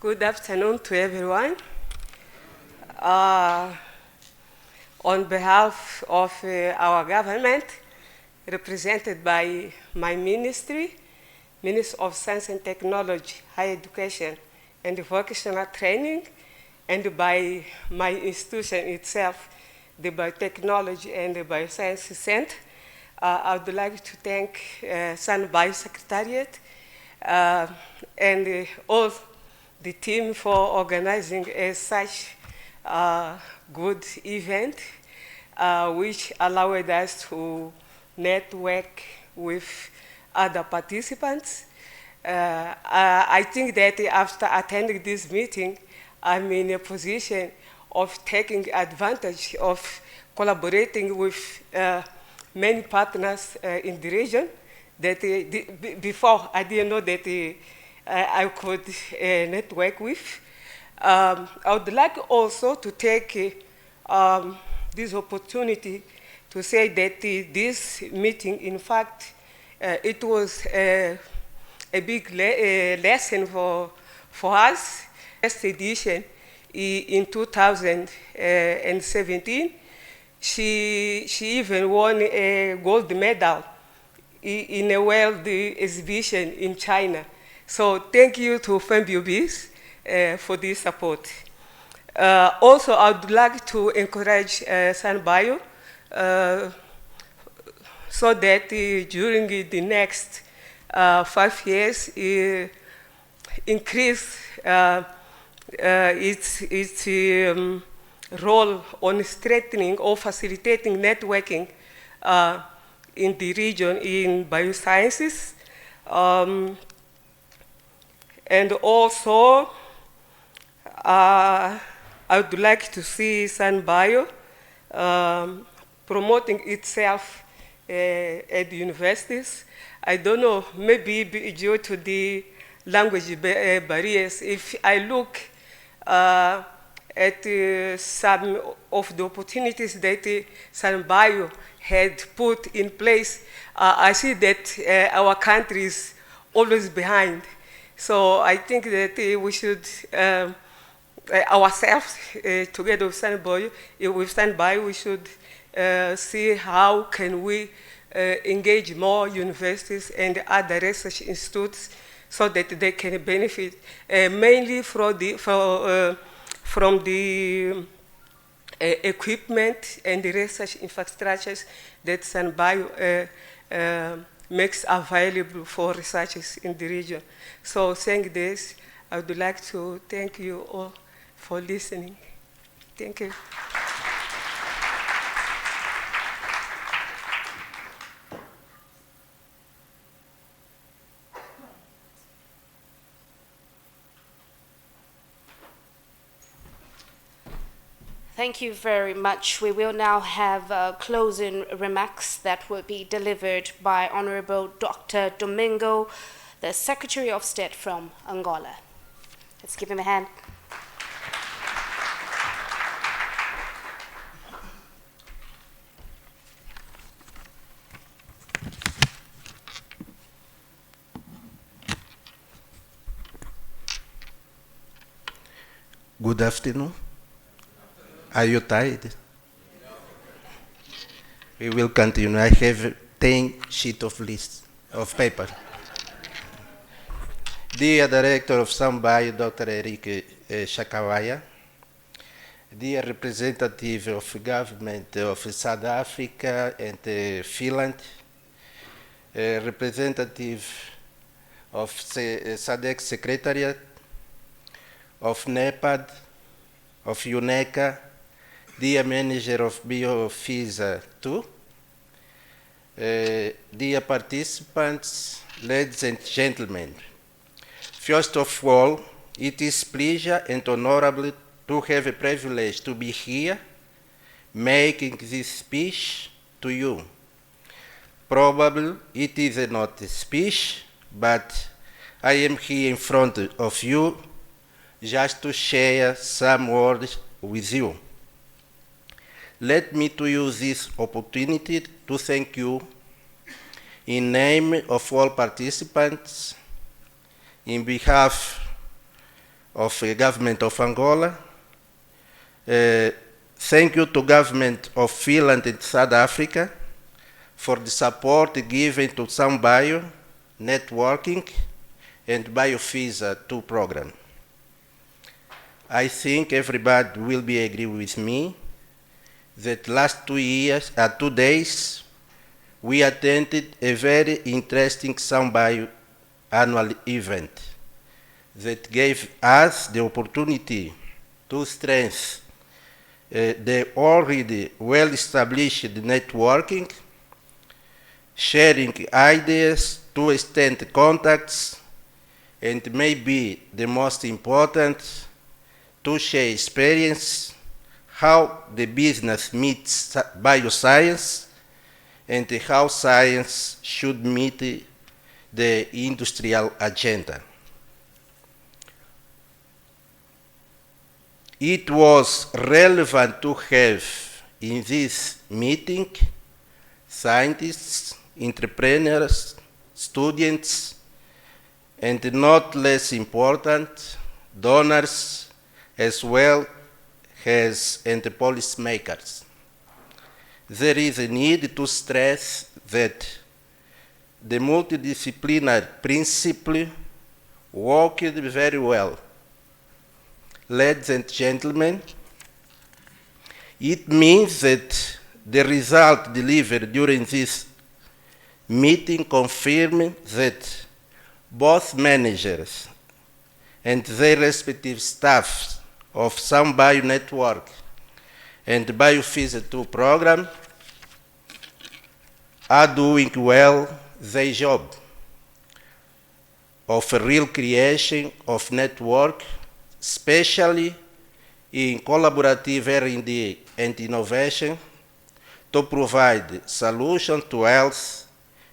Good afternoon to everyone. On behalf of our government, represented by my ministry, Ministry of Science and Technology, Higher Education and Vocational Training, and by my institution itself, the Biotechnology and the Bioscience Center, I would like to thank SANBio Secretariat and all the team for organizing such good event, which allowed us to network with other participants. I think that after attending this meeting, I'm in a position of taking advantage of collaborating with many partners in the region that before I didn't know that I could network with. I would like also to take this opportunity to say that this meeting, in fact, it was a big lesson for us. First edition in 2017, she even won a gold medal in a world exhibition in China. So thank you to SANBio for this support. Also, I would like to encourage SANBio so that during the next 5 years, increase its role on strengthening or facilitating networking in the region in biosciences. And also, I would like to see SANBio promoting itself at the universities. I don't know, maybe due to the language barriers. If I look at some of the opportunities that SANBio had put in place, I see that our country is always behind. So I think that we should, ourselves, together with SANBio, we should see how can we engage more universities and other research institutes so that they can benefit mainly from the equipment and the research infrastructures that SANBio makes available for researchers in the region. So saying this, I would like to thank you all for listening. Thank you. Thank you very much. We will now have closing remarks that will be delivered by Honorable Dr. Domingo, the Secretary of State from Angola. Let's give him a hand. Good afternoon. Are you tired? We will continue. I have 10 sheets of list of paper. Dear Director of SANBio, Dr. Eric Shakawaya, dear representative of government of South Africa and Finland, representative of SADC Secretariat, of NEPAD, of UNECA, dear manager of BioFISA 2, dear participants, ladies and gentlemen. First of all, it is pleasure and honorable to have a privilege to be here making this speech to you. Probably it is not a speech, but I am here in front of you just to share some words with you. Let me to use this opportunity to thank you in name of all participants, in behalf of the government of Angola. Thank you to government of Finland and South Africa for the support given to SANBio, networking, and BioFisa 2 program. I think everybody will be agree with me that last 2 days, we attended a very interesting SANBio annual event that gave us the opportunity to strengthen the already well-established networking, sharing ideas to extend contacts, and maybe the most important, to share experience, how the business meets bioscience, and how science should meet the industrial agenda. It was relevant to have in this meeting scientists, entrepreneurs, students, and not less important, donors as well as and policymakers. There is a need to stress that the multidisciplinary principle worked very well. Ladies and gentlemen, it means that the result delivered during this meeting confirmed that both managers and their respective staffs of SANBio network and BioFisa 2 program are doing well their job of a real creation of network, especially in collaborative R&D and innovation, to provide solutions to health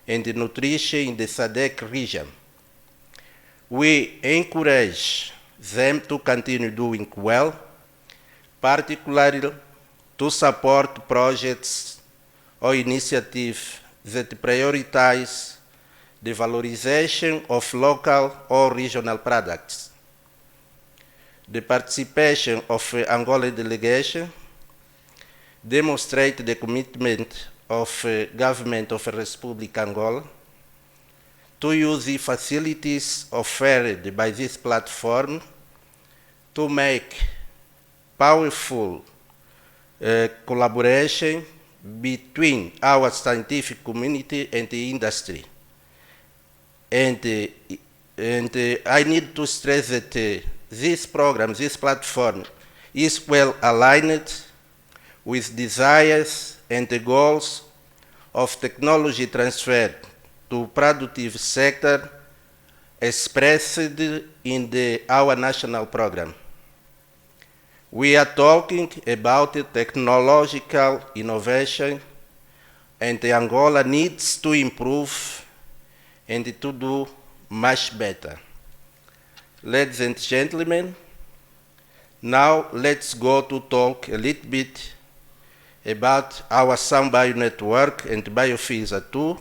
and nutrition in the SADC region. We encourage them to continue doing well, particularly to support projects or initiatives that prioritize the valorization of local or regional products. The participation of the Angola delegation demonstrates the commitment of the government of the Republic of Angola to use the facilities offered by this platform to make powerful collaboration between our scientific community and the industry. And I need to stress that this program, this platform, is well aligned with desires and the goals of technology transfer to productive sector expressed in our national program. We are talking about technological innovation, and Angola needs to improve and to do much better. Ladies and gentlemen, now let's go to talk a little bit about our SANBio network and BioFisa 2,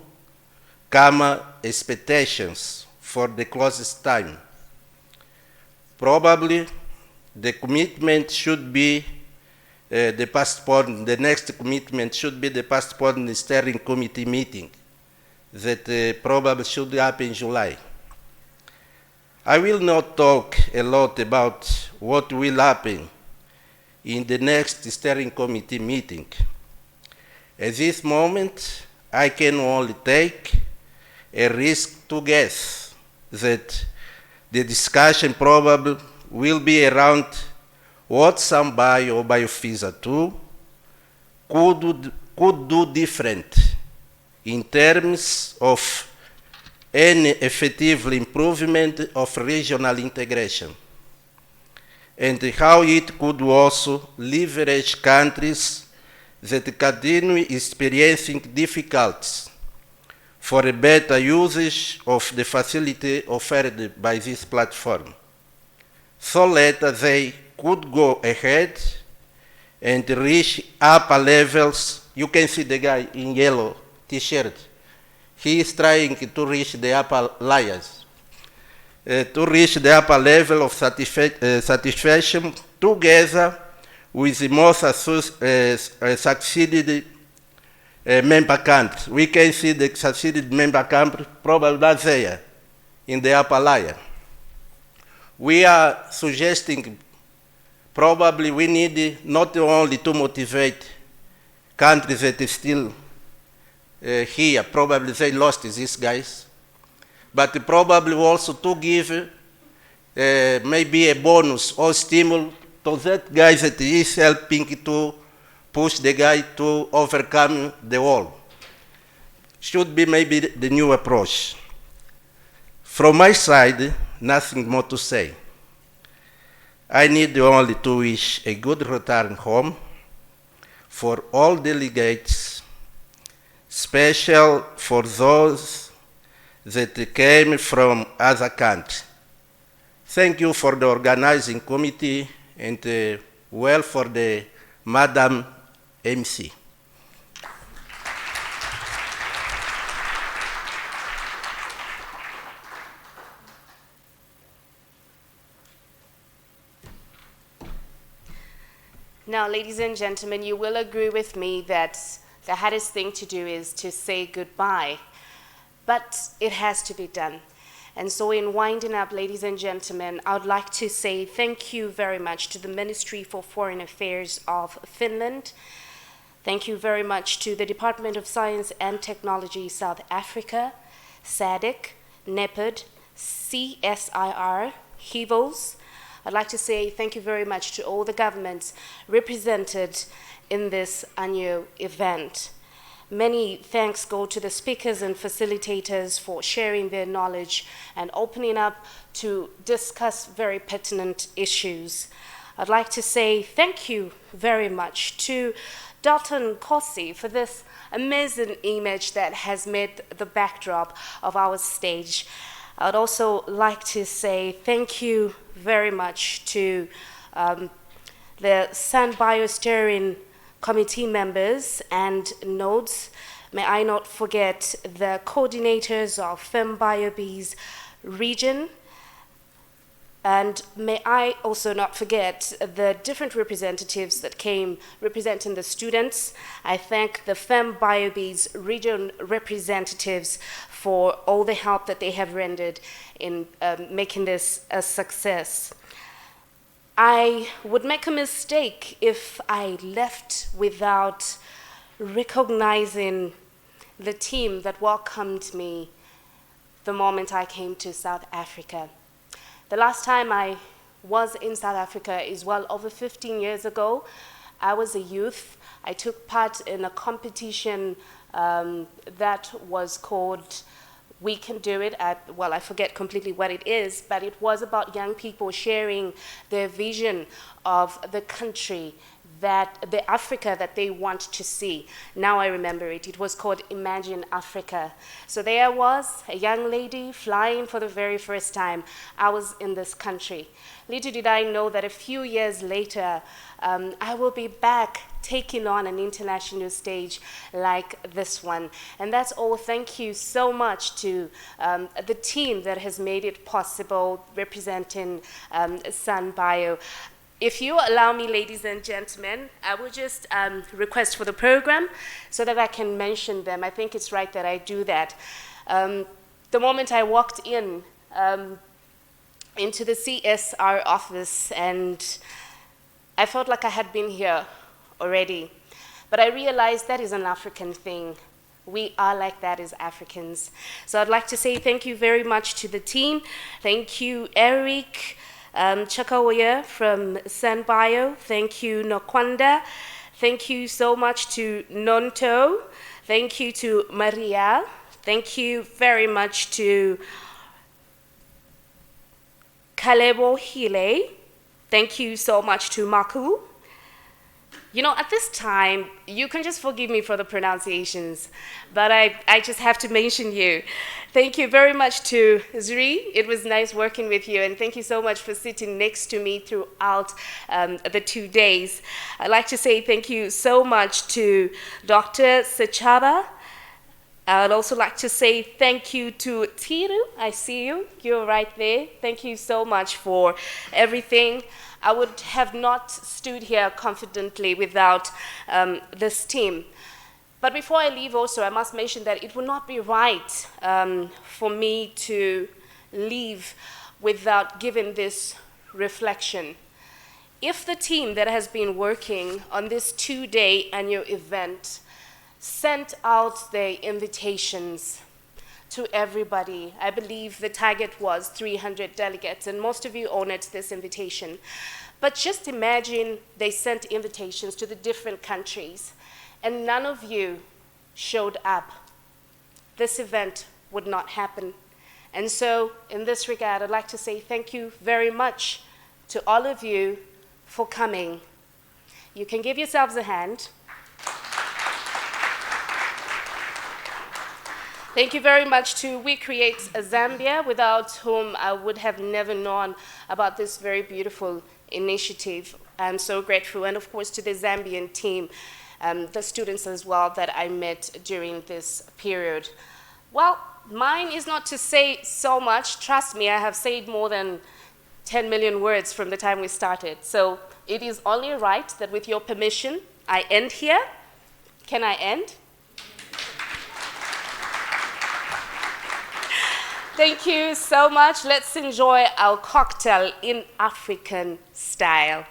expectations for the closest time. Probably the commitment should be the next commitment should be the passport in the steering committee meeting that probably should happen in July. I will not talk a lot about what will happen in the next steering committee meeting. At this moment, I can only take a risk to guess that the discussion probably will be around what SANBio or BioFisa 2 could do different in terms of any effective improvement of regional integration, and how it could also leverage countries that continue experiencing difficulties for a better usage of the facility offered by this platform. So later they could go ahead and reach upper levels. You can see the guy in yellow t-shirt. He is trying to reach the upper layers. to reach the upper level of satisfaction together with the most succeeded member countries. We can see the succeeded member countries probably not there in the upper layer. We are suggesting probably we need not only to motivate countries that are still here, probably they lost these guys, but probably also to give maybe a bonus or stimulus to that guy that is helping to push the guy to overcome the wall. Should be maybe the new approach. From my side, nothing more to say. I need only to wish a good return home for all delegates, special for those that came from other countries. Thank you for the organizing committee and well for the Madam MC. Now, ladies and gentlemen, you will agree with me that the hardest thing to do is to say goodbye, but it has to be done. And so in winding up, ladies and gentlemen, I would like to say thank you very much to the Ministry for Foreign Affairs of Finland. Thank you very much to the Department of Science and Technology South Africa, SADC, NEPID, CSIR, HEVOS. I'd like to say thank you very much to all the governments represented in this annual event. Many thanks go to the speakers and facilitators for sharing their knowledge and opening up to discuss very pertinent issues. I'd like to say thank you very much to Dalton Kosi for this amazing image that has made the backdrop of our stage. I'd also like to say thank you very much to the SANBio steering committee members and nodes. May I not forget the coordinators of FemBioB's region. And may I also not forget the different representatives that came representing the students. I thank the FemBioB's region representatives for all the help that they have rendered in making this a success. I would make a mistake if I left without recognizing the team that welcomed me the moment I came to South Africa. The last time I was in South Africa is well over 15 years ago. I was a youth. I took part in a competition that was called We Can Do It. Well, I forget completely what it is, but it was about young people sharing their vision of the country, the Africa that they want to see. Now I remember it. It was called Imagine Africa. So there I was, a young lady flying for the very first time. I was in this country. Little did I know that a few years later, I will be back taking on an international stage like this one. And that's all. Thank you so much to the team that has made it possible, representing SANBio. If you allow me, ladies and gentlemen, I will just request for the program so that I can mention them. I think it's right that I do that. The moment I walked in into the CSR office, and I felt like I had been here already, but I realized that is an African thing. We are like that as Africans. So I'd like to say thank you very much to the team. Thank you, Eric, Chakawoya from SANBio. Thank you, Nokwanda. Thank you so much to Nonto. Thank you to Maria. Thank you very much to Kalebo Hile. Thank you so much to Maku. You know, at this time, you can just forgive me for the pronunciations, but I just have to mention you. Thank you very much to Zri. It was nice working with you, and thank you so much for sitting next to me throughout the 2 days. I'd like to say thank you so much to Dr. Sechaba, I'd also like to say thank you to Tiru. I see you. You're right there. Thank you so much for everything. I would have not stood here confidently without this team. But before I leave also, I must mention that it would not be right for me to leave without giving this reflection. If the team that has been working on this 2-day annual event sent out their invitations to everybody, I believe the target was 300 delegates, and most of you honored this invitation. But just imagine they sent invitations to the different countries, and none of you showed up. This event would not happen. And so, in this regard, I'd like to say thank you very much to all of you for coming. You can give yourselves a hand. Thank you very much to We Create a Zambia, without whom I would have never known about this very beautiful initiative. I'm so grateful. And of course to the Zambian team, the students as well that I met during this period. Well, mine is not to say so much. Trust me, I have said more than 10 million words from the time we started. So it is only right that with your permission, I end here. Can I end? Thank you so much. Let's enjoy our cocktail in African style.